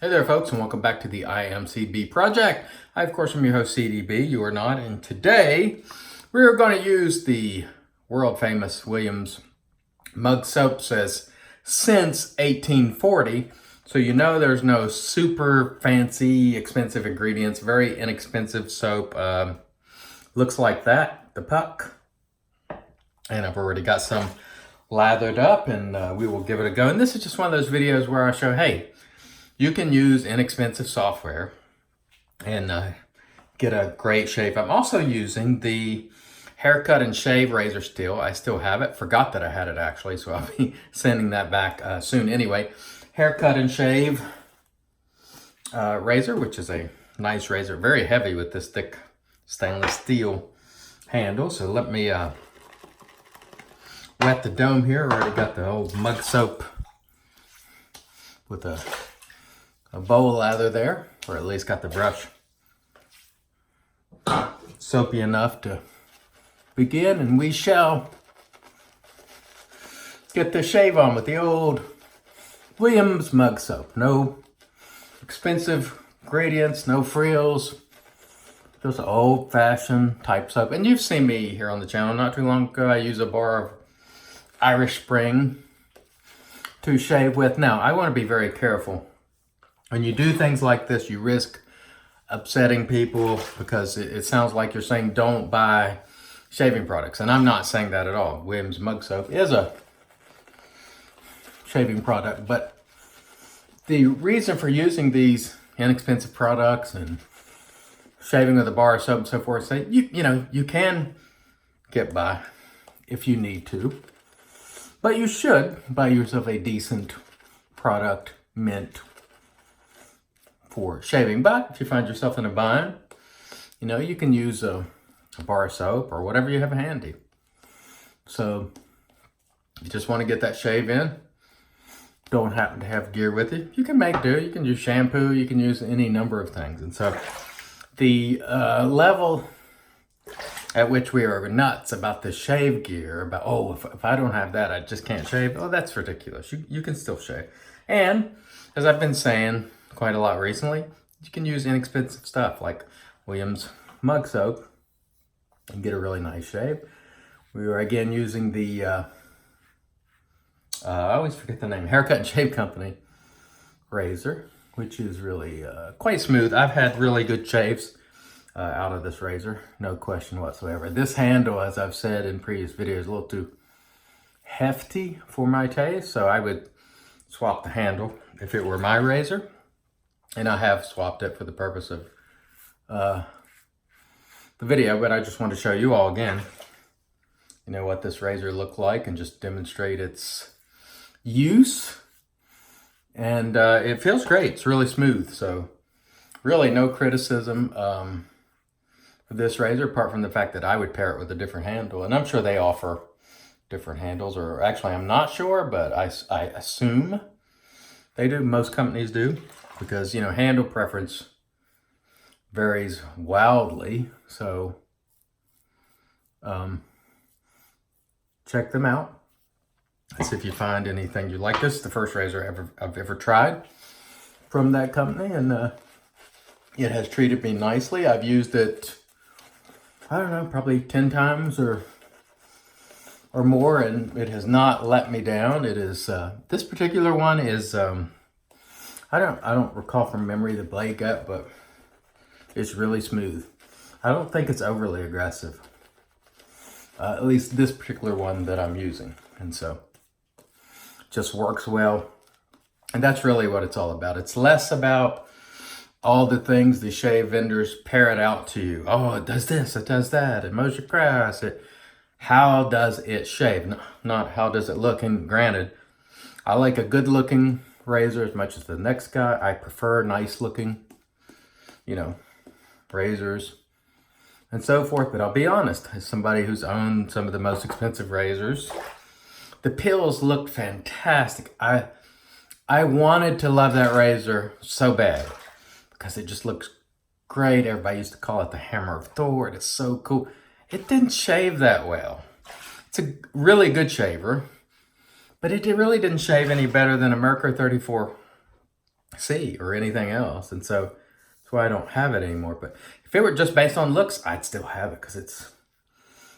Hey there, folks, and welcome back to the IMCB project. I, of course, am your host, CDB. You are not. And today, we're going to use the world famous Williams mug soap. Says since 1840. So you know there's no super fancy, expensive ingredients. Very inexpensive soap. Looks like that, the puck. And I've already got some lathered up, and we will give it a go. And this is just one of those videos where I show, hey, you can use inexpensive software and get a great shave. I'm also using the haircut and shave razor still. I still have it. Forgot that I had it actually, so I'll be sending that back soon. Anyway, haircut and shave razor, which is a nice razor. Very heavy with this thick stainless steel handle. So let me wet the dome here. Already got the old mug soap with a bowl lather there, or at least got the brush soapy enough to begin, and we shall get the shave on with the old Williams mug soap. No expensive gradients, no frills, just old-fashioned type soap. And you've seen me here on the channel not too long ago. I use a bar of Irish Spring to shave with. Now, I want to be very careful. When you do things like this, you risk upsetting people because it sounds like you're saying don't buy shaving products. And I'm not saying that at all. Williams mug soap is a shaving product, but the reason for using these inexpensive products and shaving with a bar of soap and so forth, say you can get by if you need to, but you should buy yourself a decent product mint for shaving. But if you find yourself in a bind, you can use a bar of soap or whatever you have handy. So you just want to get that shave in. Don't happen to have gear with you, you can make do. You can use shampoo, you can use any number of things. And so the level at which we are nuts about the shave gear, about, if I don't have that, I just can't shave. Oh, that's ridiculous. You can still shave. And as I've been saying quite a lot recently, you can use inexpensive stuff like Williams mug soap and get a really nice shave. We are again using the, I always forget the name, Haircut and Shave Company razor, which is really quite smooth. I've had really good shaves out of this razor, no question whatsoever. This handle, as I've said in previous videos, is a little too hefty for my taste, so I would swap the handle if it were my razor. And I have swapped it for the purpose of the video, but I just want to show you all again, what this razor looked like and just demonstrate its use. And it feels great. It's really smooth. So really no criticism for this razor, apart from the fact that I would pair it with a different handle. And I'm sure they offer different handles, or actually I'm not sure, but I assume they do. Most companies do. Because, handle preference varies wildly. So, check them out. See if you find anything you like. This is the first razor I've ever tried from that company. And it has treated me nicely. I've used it, I don't know, probably 10 times or more. And it has not let me down. It is, this particular one is, I don't recall from memory the blade gut, but it's really smooth. I don't think it's overly aggressive. At least this particular one that I'm using. And so just works well. And that's really what it's all about. It's less about all the things the shave vendors parrot out to you. Oh, it does this, it does that, it mows your grass. How does it shave? Not how does it look. And granted, I like a good looking razor as much as the next guy. I prefer nice looking, razors and so forth. But I'll be honest, as somebody who's owned some of the most expensive razors, the pills looked fantastic. I wanted to love that razor so bad because it just looks great. Everybody used to call it the Hammer of Thor. It is so cool. It didn't shave that well. It's a really good shaver, but it really didn't shave any better than a Merkur 34 see or anything else. And so that's why I don't have it anymore. But if it were just based on looks, I'd still have it because it's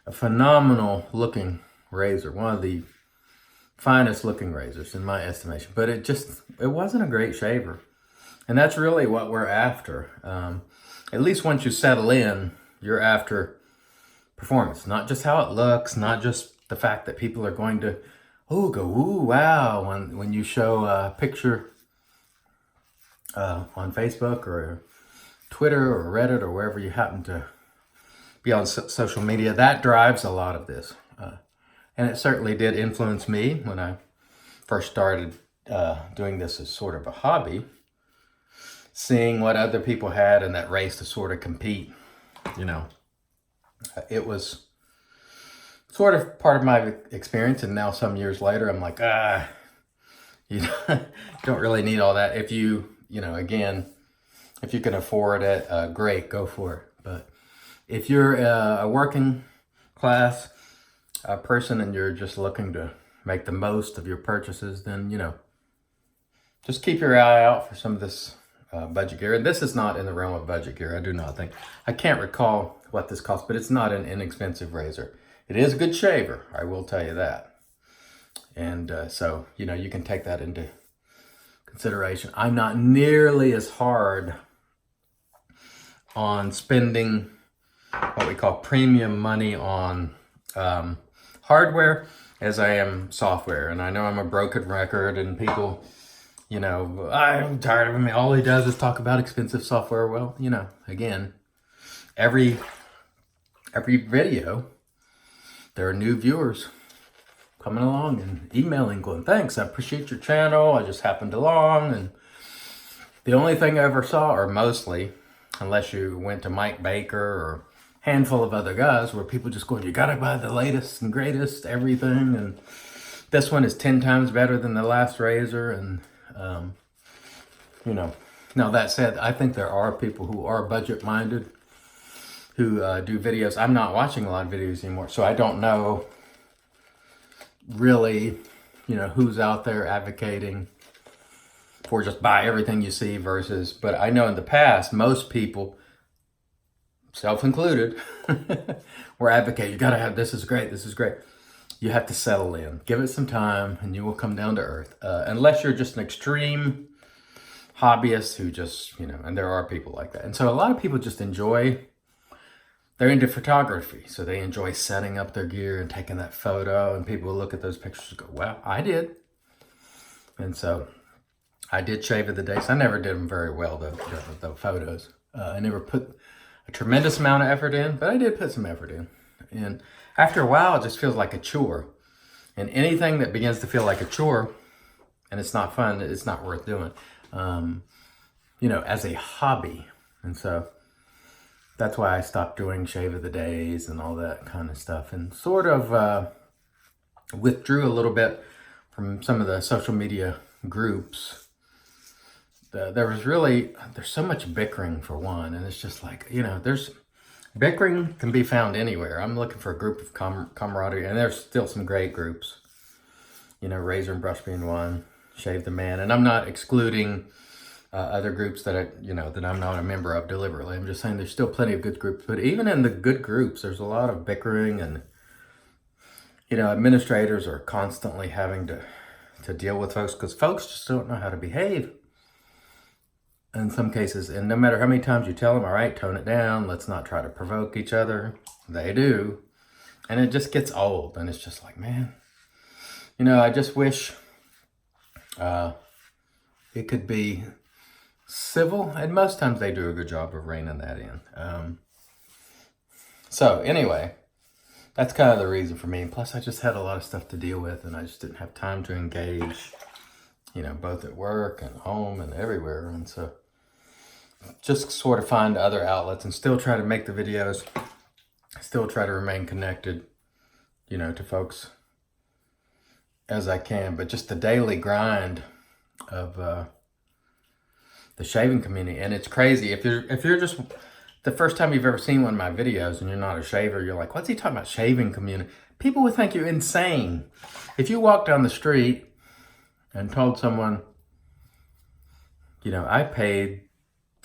a phenomenal looking razor. One of the finest looking razors in my estimation. But it wasn't a great shaver. And that's really what we're after. At least once you settle in, you're after performance. Not just how it looks, not just the fact that people are going to, go, ooh, wow, when you show a picture on Facebook or Twitter or Reddit or wherever you happen to be on social media. That drives a lot of this. And it certainly did influence me when I first started doing this as sort of a hobby. Seeing what other people had in that race to sort of compete, it was sort of part of my experience. And now some years later, I'm like, you don't really need all that. If you, again, if you can afford it, great, go for it. But if you're a working class person and you're just looking to make the most of your purchases, then, just keep your eye out for some of this budget gear. And this is not in the realm of budget gear, I do not think. I can't recall what this costs, but it's not an inexpensive razor. It is a good shaver, I will tell you that. And so, you can take that into consideration. I'm not nearly as hard on spending what we call premium money on hardware as I am software. And I know I'm a broken record and people, I'm tired of him. All he does is talk about expensive software. Well, again, every video, there are new viewers coming along and emailing going, thanks, I appreciate your channel. I just happened along. And the only thing I ever saw, or mostly, unless you went to Mike Baker or a handful of other guys, where people just going, you gotta buy the latest and greatest everything. And this one is 10 times better than the last razor. And, now that said, I think there are people who are budget minded who do videos. I'm not watching a lot of videos anymore, so I don't know really, who's out there advocating for just buy everything you see versus, but I know in the past, most people, self included, were advocating, you gotta have, this is great, this is great. You have to settle in, give it some time, and you will come down to earth. Unless you're just an extreme hobbyist who just, and there are people like that. And so a lot of people just they're into photography. So they enjoy setting up their gear and taking that photo, and people will look at those pictures and go, wow, I did. And so I did shave of the day. So I never did them very well, the photos. I never put a tremendous amount of effort in, but I did put some effort in. And after a while, it just feels like a chore. And anything that begins to feel like a chore, and it's not fun, it's not worth doing, as a hobby. And so that's why I stopped doing shave of the days and all that kind of stuff, and sort of withdrew a little bit from some of the social media groups. There's so much bickering for one, and it's just like, there's bickering can be found anywhere. I'm looking for a group of camaraderie, and there's still some great groups. Razor and Brush being one, Shave the Man, and I'm not excluding other groups that that I'm not a member of deliberately. I'm just saying there's still plenty of good groups, but even in the good groups, there's a lot of bickering, and administrators are constantly having to deal with folks because folks just don't know how to behave in some cases. And no matter how many times you tell them, all right, tone it down, let's not try to provoke each other, they do. And it just gets old, and it's just like, man, I just wish it could be civil, and most times they do a good job of reining that in. So anyway, that's kind of the reason for me. And plus I just had a lot of stuff to deal with, and I just didn't have time to engage, both at work and home and everywhere. And so just sort of find other outlets and still try to make the videos, still try to remain connected, to folks as I can. But just the daily grind of the shaving community. And it's crazy. If you're just the first time you've ever seen one of my videos and you're not a shaver, you're like, what's he talking about, shaving community? People would think you're insane. If you walk down the street and told someone, I paid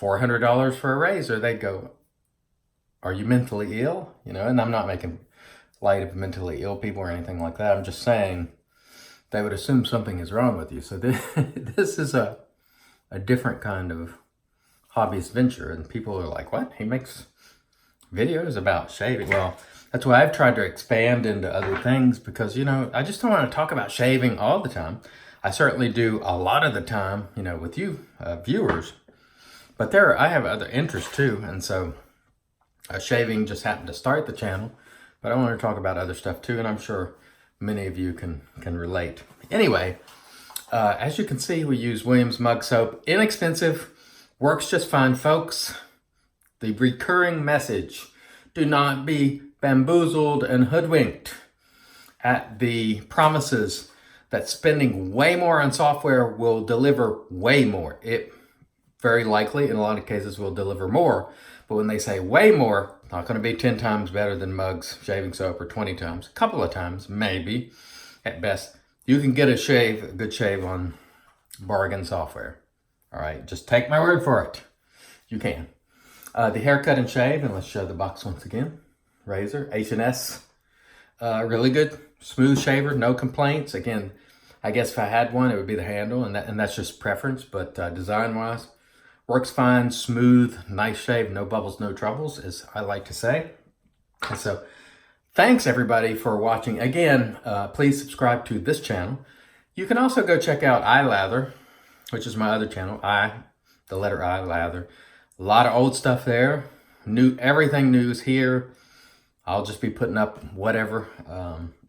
$400 for a razor. They'd go, are you mentally ill? And I'm not making light of mentally ill people or anything like that. I'm just saying they would assume something is wrong with you. So this is a different kind of hobbyist venture. And people are like, what? He makes videos about shaving. Well, that's why I've tried to expand into other things because, I just don't want to talk about shaving all the time. I certainly do a lot of the time, with you viewers. But I have other interests too. And so shaving just happened to start the channel. But I want to talk about other stuff too. And I'm sure many of you can relate. Anyway, as you can see, we use Williams Mug Soap. Inexpensive, works just fine, folks. The recurring message: do not be bamboozled and hoodwinked at the promises that spending way more on software will deliver way more. It very likely, in a lot of cases, will deliver more. But when they say way more, not going to be 10 times better than Muggs shaving soap or 20 times. A couple of times, maybe, at best. You can get a good shave on bargain software. All right, just take my word for it. You can. The haircut and shave, and let's show the box once again. Razor, H&S, really good, smooth shaver, no complaints. Again, I guess if I had one, it would be the handle, and that's just preference. But design-wise, works fine, smooth, nice shave, no bubbles, no troubles, as I like to say. And so, thanks everybody for watching. Again, please subscribe to this channel. You can also go check out iLather, which is my other channel. The letter I, Lather. A lot of old stuff there. Everything new is here. I'll just be putting up whatever.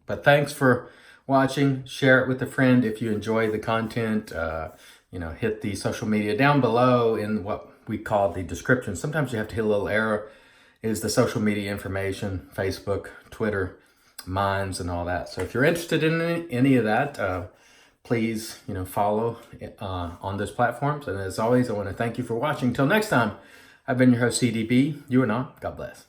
But thanks for watching. Share it with a friend if you enjoy the content. Hit the social media down below in what we call the description. Sometimes you have to hit a little arrow. Is the social media information, Facebook, Twitter, Minds, and all that. So if you're interested in any of that, please, follow on those platforms. And as always, I want to thank you for watching. Till next time, I've been your host, CDB. You are not. God bless.